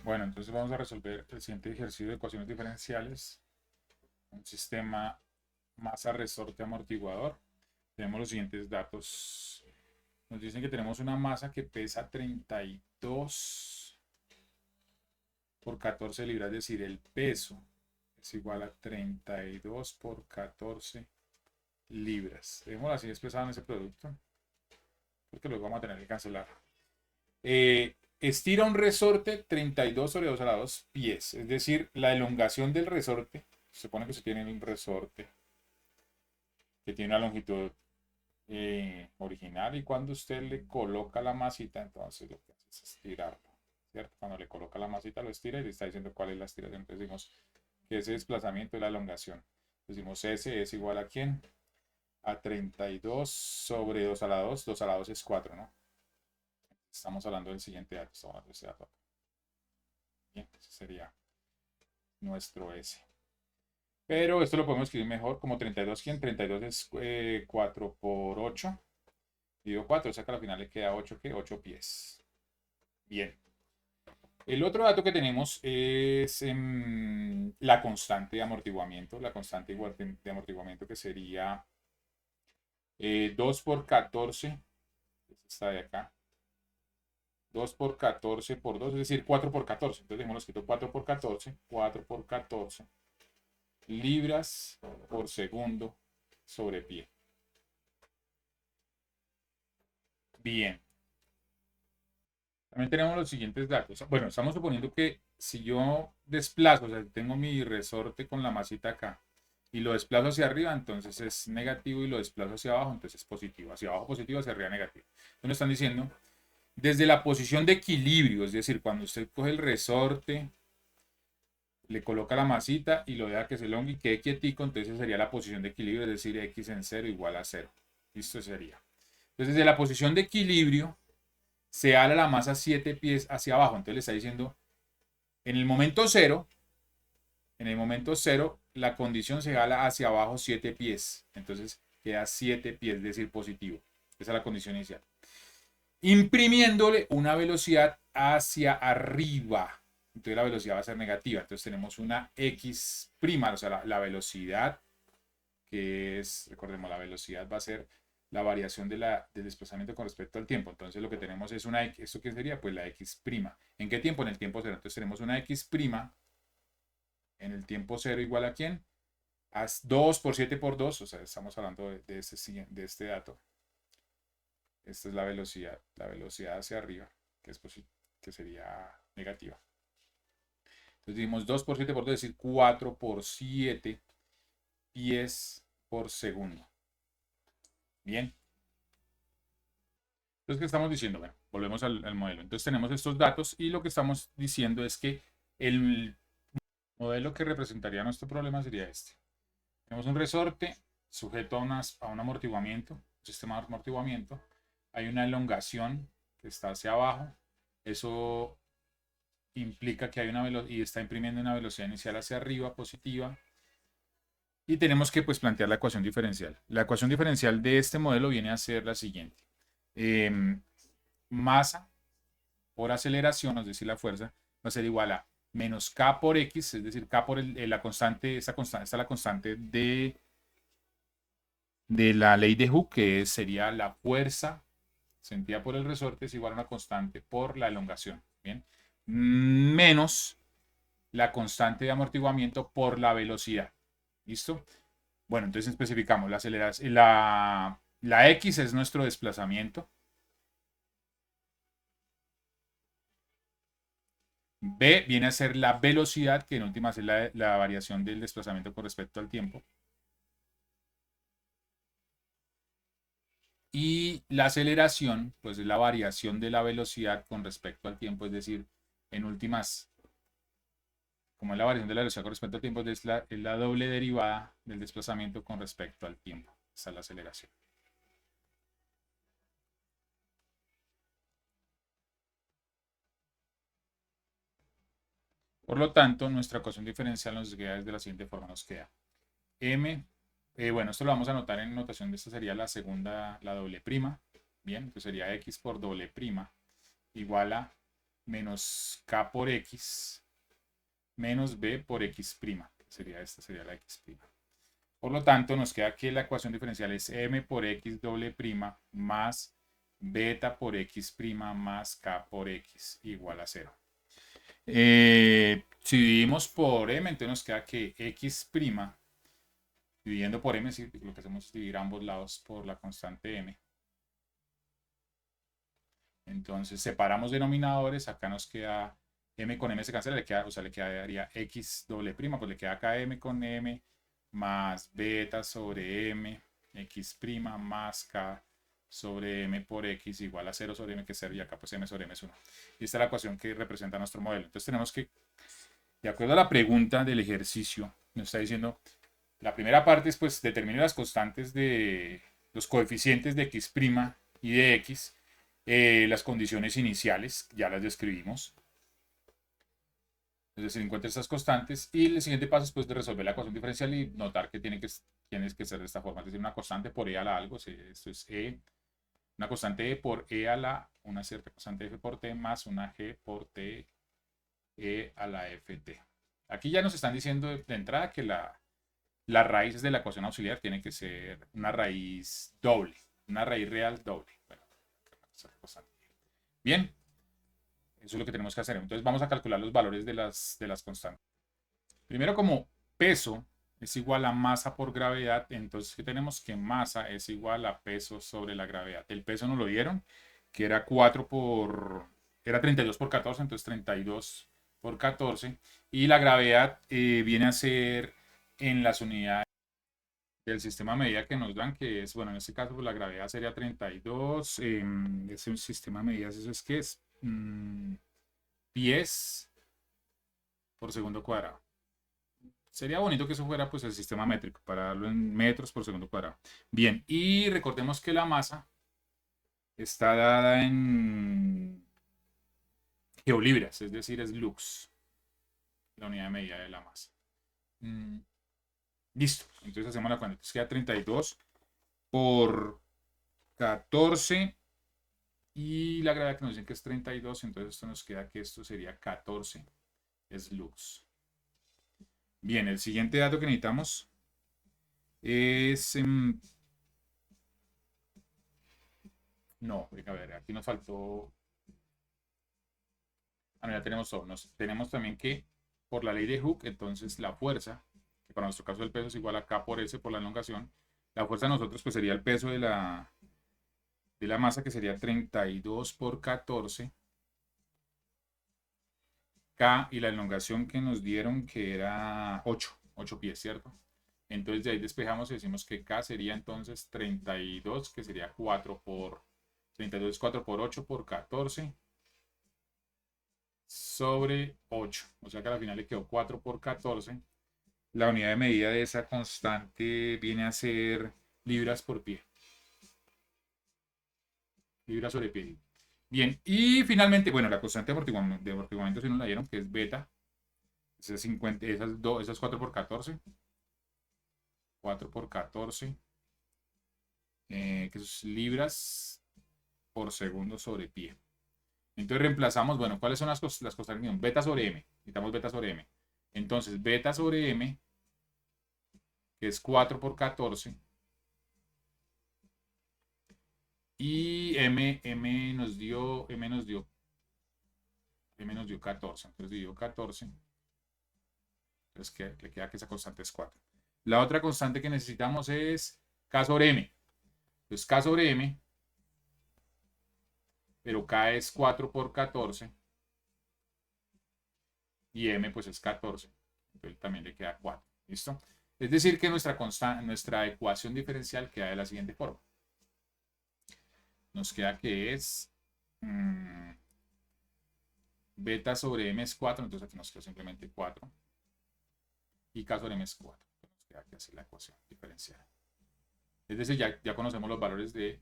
Bueno, entonces vamos a resolver el siguiente ejercicio de ecuaciones diferenciales. Un sistema masa resorte amortiguador. Tenemos los siguientes datos. Nos dicen que tenemos una masa que pesa 32 por 14 libras, es decir, el peso es igual a 32 por 14 libras. Dejémoslo así expresado en ese producto, porque luego vamos a tener que cancelar. Estira un resorte 32 sobre 2 a la 2 pies, es decir, la elongación del resorte. Se supone que se tiene un resorte que tiene una longitud original, y cuando usted le coloca la masita, entonces lo que hace es estirarlo, ¿cierto? Cuando le coloca la masita lo estira y le está diciendo cuál es la estiración. Entonces decimos que ese desplazamiento es la elongación. Decimos S es igual a ¿quién? A 32 sobre 2 a la 2. 2 a la 2 es 4, ¿no? Estamos hablando del siguiente dato. Estamos hablando de este dato. Bien, ese sería nuestro S. Pero esto lo podemos escribir mejor como 32. ¿Quién? 32 es 4 por 8. Dividido 4, o sea que al final le queda 8, ¿qué? 8 pies. Bien. El otro dato que tenemos es la constante de amortiguamiento. La constante de amortiguamiento, que sería 2 por 14. Esta de acá. 2 por 14 por 2, es decir, 4 por 14. Entonces dejemos escrito 4 por 14. 4 por 14 libras por segundo sobre pie. Bien. También tenemos los siguientes datos. Bueno, estamos suponiendo que si yo desplazo, o sea, tengo mi resorte con la masita acá y lo desplazo hacia arriba, entonces es negativo, y lo desplazo hacia abajo, entonces es positivo. Hacia abajo positivo, hacia arriba negativo. Entonces están diciendo, desde la posición de equilibrio, es decir, cuando usted coge el resorte, le coloca la masita y lo deja que se elongue y quede quietico, entonces sería la posición de equilibrio, es decir, x en 0 igual a 0. Esto sería. Entonces, desde la posición de equilibrio, se ala la masa 7 pies hacia abajo. Entonces le está diciendo, en el momento cero, la condición se ala hacia abajo 7 pies. Entonces queda 7 pies, es decir, positivo. Esa es la condición inicial. Imprimiéndole una velocidad hacia arriba. Entonces la velocidad va a ser negativa. Entonces tenemos una x', o sea, la velocidad, que es, recordemos, la velocidad va a ser la variación del desplazamiento con respecto al tiempo. Entonces lo que tenemos es una x. ¿Esto qué sería? Pues la x'. ¿En qué tiempo? En el tiempo cero. Entonces tenemos una x' en el tiempo cero igual a ¿quién? A 2 por 7 por 2. O sea, estamos hablando de este dato. Esta es la velocidad hacia arriba, que sería negativa. Entonces dijimos 2 por 7 por 2, es decir, 4 por 7 pies por segundo. Bien. Entonces, ¿qué estamos diciendo? Bueno, volvemos al modelo. Entonces tenemos estos datos y lo que estamos diciendo es que el modelo que representaría nuestro problema sería este. Tenemos un resorte sujeto a un amortiguamiento, un sistema de amortiguamiento. Hay una elongación que está hacia abajo. Eso implica que hay una velocidad y está imprimiendo una velocidad inicial hacia arriba, positiva. Y tenemos que pues plantear la ecuación diferencial. La ecuación diferencial de este modelo viene a ser la siguiente. Masa por aceleración, es decir, la fuerza, va a ser igual a menos K por X, es decir, K por la constante, esta es la constante de la ley de Hooke, que sería la fuerza sentida por el resorte, es igual a una constante por la elongación, ¿bien? Menos la constante de amortiguamiento por la velocidad. ¿Listo? Bueno, entonces especificamos la aceleración. La X es nuestro desplazamiento. B viene a ser la velocidad, que en última es la variación del desplazamiento con respecto al tiempo. Y la aceleración, pues es la variación de la velocidad con respecto al tiempo, es decir, en últimas, como es la variación de la velocidad con respecto al tiempo, es la doble derivada del desplazamiento con respecto al tiempo. Esa es la aceleración. Por lo tanto, nuestra ecuación diferencial nos queda de la siguiente forma. Nos queda m, bueno, esto lo vamos a anotar en notación de esta, sería la segunda, la doble prima. Bien, entonces sería x por doble prima igual a menos K por X menos B por X'. Esta sería la X'. Por lo tanto, nos queda que la ecuación diferencial es M por X doble prima más beta por X' más K por X igual a 0. Si dividimos por M, entonces nos queda que X' dividiendo por M, lo que hacemos es dividir ambos lados por la constante M. Entonces separamos denominadores, acá nos queda M con M se cancela, le quedaría X doble prima, pues le queda acá M con M más beta sobre M, X' más K sobre M por X igual a 0 sobre M, que es 0, y acá pues M sobre M es 1. Y esta es la ecuación que representa nuestro modelo. Entonces tenemos que, de acuerdo a la pregunta del ejercicio, nos está diciendo, la primera parte es pues determine las constantes de los coeficientes de X' y de X, las condiciones iniciales, ya las describimos. Es decir, encuentra estas constantes y el siguiente paso es pues de resolver la ecuación diferencial y notar que tiene que ser de esta forma. Es decir, una constante por E a la algo, esto es E, una constante E por E a la, una cierta constante F por T más una G por T E a la FT. Aquí ya nos están diciendo de entrada que las raíces de la ecuación auxiliar tienen que ser una raíz doble, una raíz real doble. Bueno, bien, eso es lo que tenemos que hacer. Entonces vamos a calcular los valores de las constantes. Primero, como peso es igual a masa por gravedad, entonces ¿qué tenemos? Que masa es igual a peso sobre la gravedad. El peso nos lo dieron, que era 32 por 14, entonces 32 por 14. Y la gravedad viene a ser en las unidades del sistema de medida que nos dan, que es, bueno, en este caso pues, la gravedad sería 32. Es un sistema de medidas, ¿eso es qué es? Pies por segundo cuadrado. Sería bonito que eso fuera pues el sistema métrico, para darlo en metros por segundo cuadrado. Bien, y recordemos que la masa está dada en geolibras, es decir, es lux, la unidad de medida de la masa. Listo, entonces hacemos la cuenta. Entonces queda 32 por 14 y la gravedad que nos dicen que es 32, entonces esto nos queda que esto sería 14 es lux. Bien, el siguiente dato que necesitamos es... no, a ver, aquí nos faltó... Ah, ya tenemos todo. Tenemos también que, por la ley de Hooke, entonces la fuerza, que para nuestro caso el peso es igual a K por S por la elongación, la fuerza de nosotros pues sería el peso de la masa, que sería 32 por 14, K, y la elongación que nos dieron que era 8 pies, ¿cierto? Entonces de ahí despejamos y decimos que K sería entonces 32, que sería 32 es 4 por 8 por 14 sobre 8. O sea que al final le quedó 4 por 14. La unidad de medida de esa constante viene a ser libras por pie. Libras sobre pie. Bien, y finalmente, bueno, la constante de amortiguamiento si nos la dieron, que es beta. Esas 4 por 14. 4 por 14. Que es libras por segundo sobre pie. Entonces reemplazamos, bueno, ¿cuáles son las constantes? Beta sobre m. Necesitamos beta sobre m. Entonces, beta sobre m, que es 4 por 14. Y m nos dio 14. Entonces dividió 14. Entonces le queda que esa constante es 4. La otra constante que necesitamos es K sobre M. Entonces K sobre M, pero K es 4 por 14. Y M pues es 14. Entonces también le queda 4. ¿Listo? Es decir que nuestra ecuación diferencial queda de la siguiente forma. Nos queda que es beta sobre m es 4, entonces aquí nos queda simplemente 4. Y K sobre m es 4. Nos queda que así la ecuación diferencial. Es decir, ya conocemos los valores de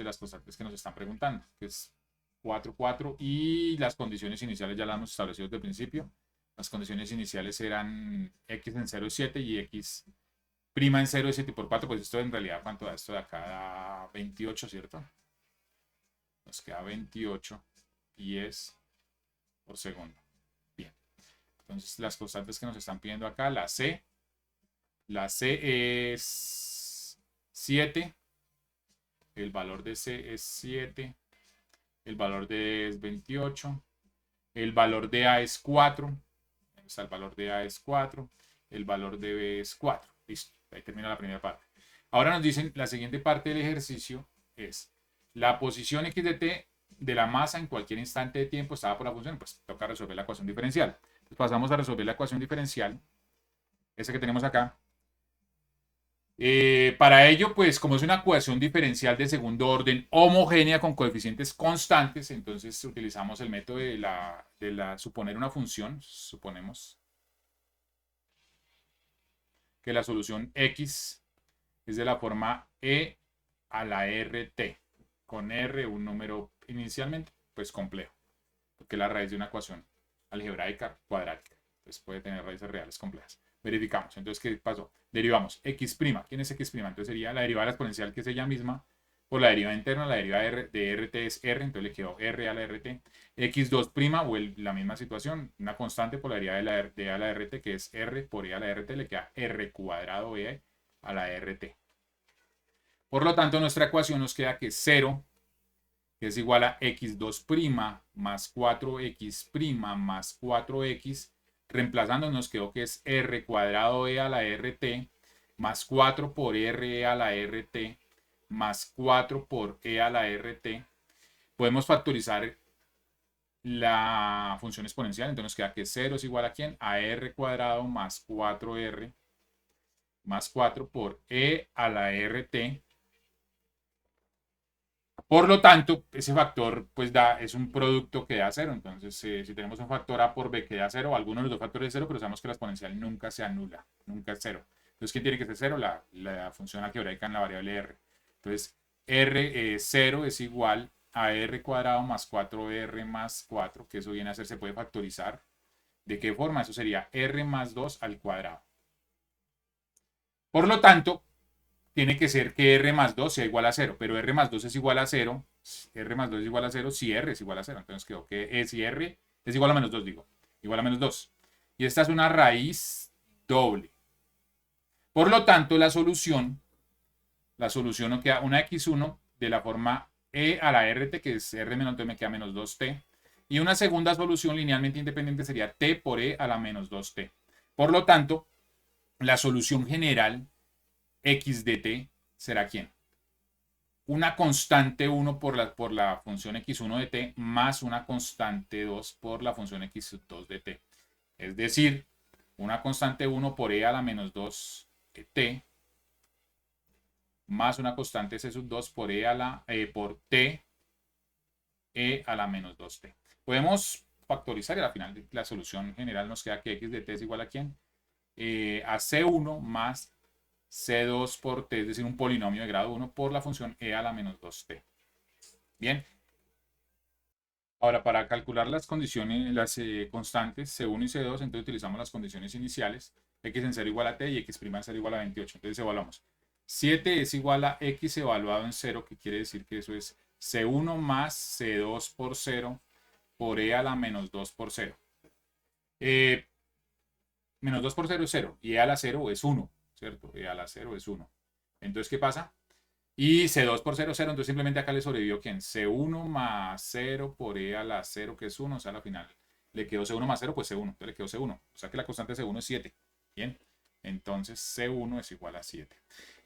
las constantes que nos están preguntando, que es 4, 4, y las condiciones iniciales ya las hemos establecido desde el principio. Las condiciones iniciales eran x en 0 es 7 y x' en 0 es 7 por 4, pues esto en realidad, ¿cuánto da? Esto de acá da 28, ¿cierto? Nos queda 28 pies por segundo. Bien. Entonces, las constantes que nos están pidiendo acá, la C es 7. El valor de C es 7. El valor de D es 28. El valor de A es 4. O sea, el valor de A es 4. El valor de B es 4. Listo. Ahí termina la primera parte. Ahora nos dicen, la siguiente parte del ejercicio es la posición x de t de la masa en cualquier instante de tiempo estaba por la función. Pues toca resolver la ecuación diferencial. Entonces pasamos a resolver la ecuación diferencial. Esa que tenemos acá. Para ello, pues como es una ecuación diferencial de segundo orden homogénea con coeficientes constantes, entonces utilizamos el método de suponer una función. Suponemos que la solución x es de la forma e a la rt, con r un número inicialmente pues complejo, porque es la raíz de una ecuación algebraica cuadrática, entonces puede tener raíces reales complejas. Verificamos. Entonces, ¿qué pasó? Derivamos x'. ¿Quién es x'? Entonces sería la derivada exponencial, que es ella misma, por la derivada interna. La derivada de rt es r, entonces le quedó r a la rt. x2', o la misma situación, una constante por la derivada de a la rt, que es r por e a la rt, le queda r cuadrado e a la rt. Por lo tanto, nuestra ecuación nos queda que 0, que es igual a x2' más 4x' más 4x, reemplazando nos quedó que es r cuadrado e a la rt más 4 por r a la rt más 4 por e a la rt. Podemos factorizar la función exponencial, entonces nos queda que 0 es igual a ¿quién? A r cuadrado más 4r más 4 por e a la rt. Por lo tanto, ese factor pues es un producto que da 0. Entonces, si tenemos un factor a por b que da 0, alguno de los dos factores es 0, pero sabemos que la exponencial nunca se anula, nunca es 0. Entonces, ¿quién tiene que ser 0? La función algebraica en la variable r. Entonces, r 0 es igual a r cuadrado más 4r más 4, que eso viene a ser, se puede factorizar. ¿De qué forma? Eso sería r más 2 al cuadrado. Por lo tanto, tiene que ser que r más 2 sea igual a 0, pero r más 2 es igual a 0, r más 2 es igual a 0 si r es igual a 0. Entonces quedó que si r es igual a menos 2, digo, igual a menos 2. Y esta es una raíz doble. Por lo tanto, la solución nos queda una x1 de la forma e a la rt, que es r menos 2, me queda menos 2t. Y una segunda solución linealmente independiente sería t por e a la menos 2t. Por lo tanto, la solución general x de t será ¿quién? Una constante 1 por la función x1 de t más una constante 2 por la función x2 de t. Es decir, una constante 1 por e a la menos 2 de t más una constante c sub 2 por por t e a la menos 2t. Podemos factorizar y al final la solución general nos queda que x de t es igual a ¿quién? A c1 más c2 por t, es decir, un polinomio de grado 1 por la función e a la menos 2t. Bien. Ahora, para calcular las condiciones, las constantes C1 y C2, entonces utilizamos las condiciones iniciales, x en 0 igual a t y x' en 0 igual a 28. Entonces evaluamos. 7 es igual a x evaluado en 0, que quiere decir que eso es C1 más C2 por 0 por e a la menos 2 por 0. Menos 2 por 0 es 0 y e a la 0 es 1, ¿cierto? E a la 0 es 1. Entonces, ¿qué pasa? Y C2 por 0, 0, entonces simplemente acá le sobrevivió ¿quién? C1 más 0 por e a la 0, que es 1, o sea, al final le quedó C1 más 0, pues C1, entonces le quedó C1. O sea que la constante C1 es 7. Bien, entonces C1 es igual a 7.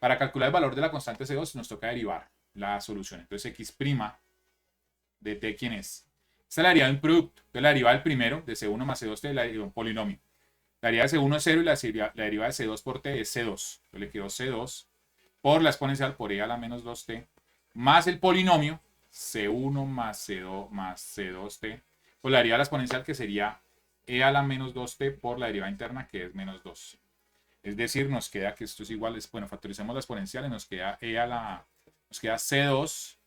Para calcular el valor de la constante C2 nos toca derivar la solución. Entonces x' de t, ¿quién es? Esta es la derivada de un producto. Entonces la derivada del primero, de C1 más C2t, la derivada de un polinomio. La derivada de C1 es 0 y la derivada de C2 por t es C2. Entonces le quedó C2 por la exponencial por e a la menos 2t, más el polinomio c1 más c2 más c2t, por la derivada de la exponencial, que sería e a la menos 2t por la derivada interna, que es menos 2. Es decir, nos queda que esto es igual, bueno, factorizamos la exponencial y nos queda nos queda c2,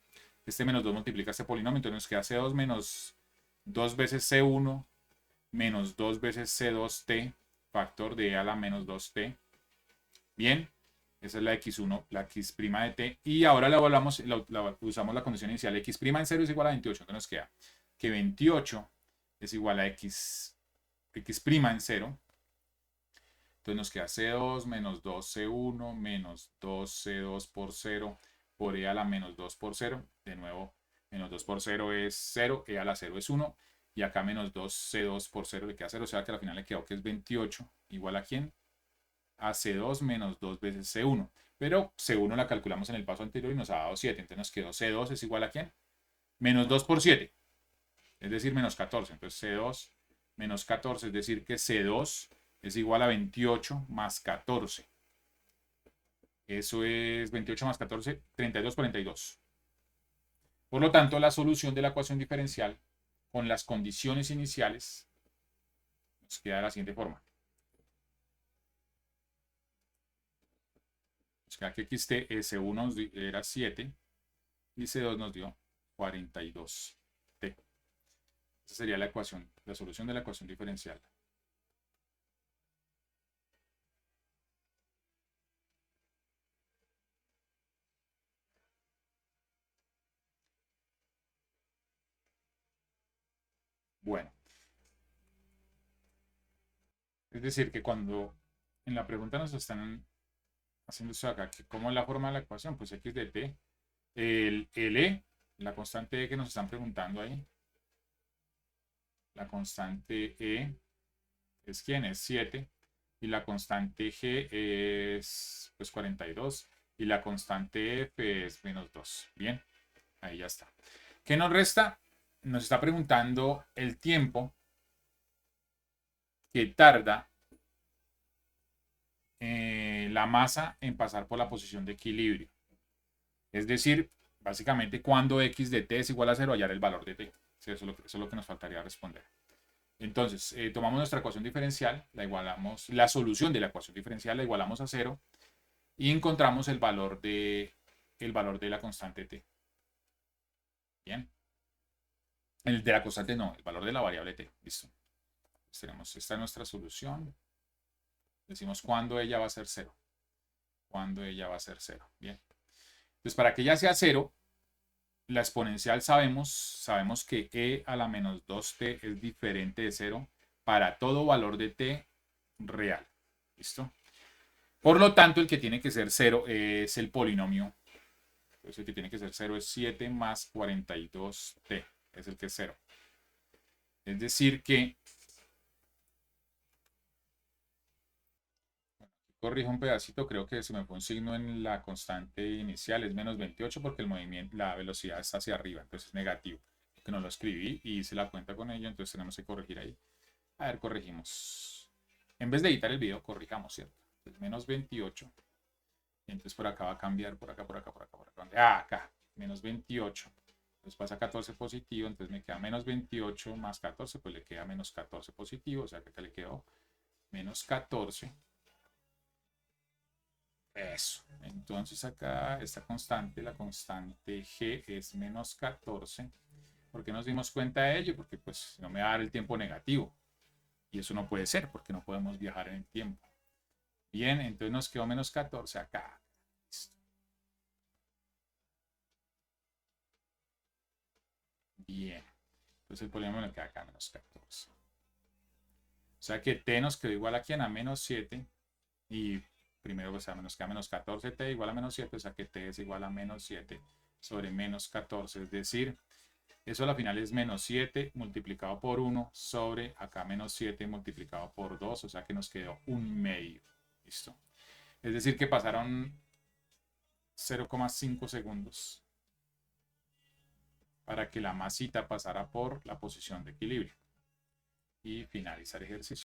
este menos 2 multiplica este polinomio, entonces nos queda c2 menos 2 veces c1 menos 2 veces c2t, factor de e a la menos 2t. Bien. Esa es la x1, la x' de t. Y ahora la evaluamos, usamos la condición inicial. X' en 0 es igual a 28. Entonces nos queda que 28 es igual a x' en 0. Entonces nos queda C2 menos 2C1 menos 2C2 por 0 por E a la menos 2 por 0. De nuevo, menos 2 por 0 es 0, E a la 0 es 1. Y acá menos 2C2 por 0 le queda 0. O sea que al final le quedó que es 28 igual a ¿quién? A C2 menos 2 veces C1. Pero C1 la calculamos en el paso anterior y nos ha dado 7. Entonces nos quedó C2 es igual a ¿quién? Menos 2 por 7. Es decir, menos 14. Entonces C2 menos 14. Es decir que C2 es igual a 28 más 14. Eso es 28 más 14, 32, 42. Por lo tanto, la solución de la ecuación diferencial con las condiciones iniciales nos queda de la siguiente forma. Nos queda que xt S1 era 7 y C2 nos dio 42t. Esa sería la ecuación, la solución de la ecuación diferencial. Bueno, es decir, que cuando en la pregunta nos están haciendo esto acá, que ¿cómo es la forma de la ecuación? Pues x de t, el E, la constante E que nos están preguntando ahí, la constante E es ¿quién? Es 7, y la constante G es pues 42, y la constante F es menos 2. Bien, ahí ya está. ¿Qué nos resta? Nos está preguntando el tiempo que tarda la masa en pasar por la posición de equilibrio. Es decir, básicamente cuando x de t es igual a 0, hallar el valor de t. Sí, eso es lo que nos faltaría responder. Entonces, tomamos nuestra ecuación diferencial, la igualamos, la solución de la ecuación diferencial la igualamos a 0 y encontramos el valor de la constante t. Bien. El de la constante no, el valor de la variable t. Listo. Entonces, tenemos, esta es nuestra solución. Decimos cuándo ella va a ser 0. Cuando ella va a ser 0. Bien. Entonces, para que ella sea 0, la exponencial sabemos que e a la menos 2t es diferente de 0 para todo valor de t real. ¿Listo? Por lo tanto, el que tiene que ser 0 es el polinomio. Entonces, el que tiene que ser 0 es 7 más 42t. Es el que es 0. Es decir que... Corrijo un pedacito, creo que se me fue un signo en la constante inicial, es menos 28 porque el movimiento, la velocidad está hacia arriba, entonces es negativo. Que no lo escribí y hice la cuenta con ello, entonces tenemos que corregir ahí. A ver, corregimos. En vez de editar el video, corrijamos, ¿cierto? Entonces, menos 28. Y entonces por acá va a cambiar, por acá, por acá, por acá, por acá. Ah, acá, menos 28. Entonces pasa 14 positivo, entonces me queda menos 28 más 14, pues le queda menos 14 positivo, o sea que acá le quedó menos 14. Eso. Entonces acá esta constante, la constante G es menos 14. ¿Por qué nos dimos cuenta de ello? Porque pues no me va a dar el tiempo negativo. Y eso no puede ser porque no podemos viajar en el tiempo. Bien, entonces nos quedó menos 14 acá. Listo. Bien. Entonces el polinomio me queda acá menos 14. O sea que t nos quedó igual aquí a menos 7. Y primero pues nos queda menos 14t igual a menos 7. O sea que t es igual a menos 7 sobre menos 14. Es decir, eso a la final es menos 7 multiplicado por 1 sobre acá menos 7 multiplicado por 2. O sea que nos quedó un medio. Listo. Es decir que pasaron 0,5 segundos para que la masita pasara por la posición de equilibrio. Y finalizar ejercicio.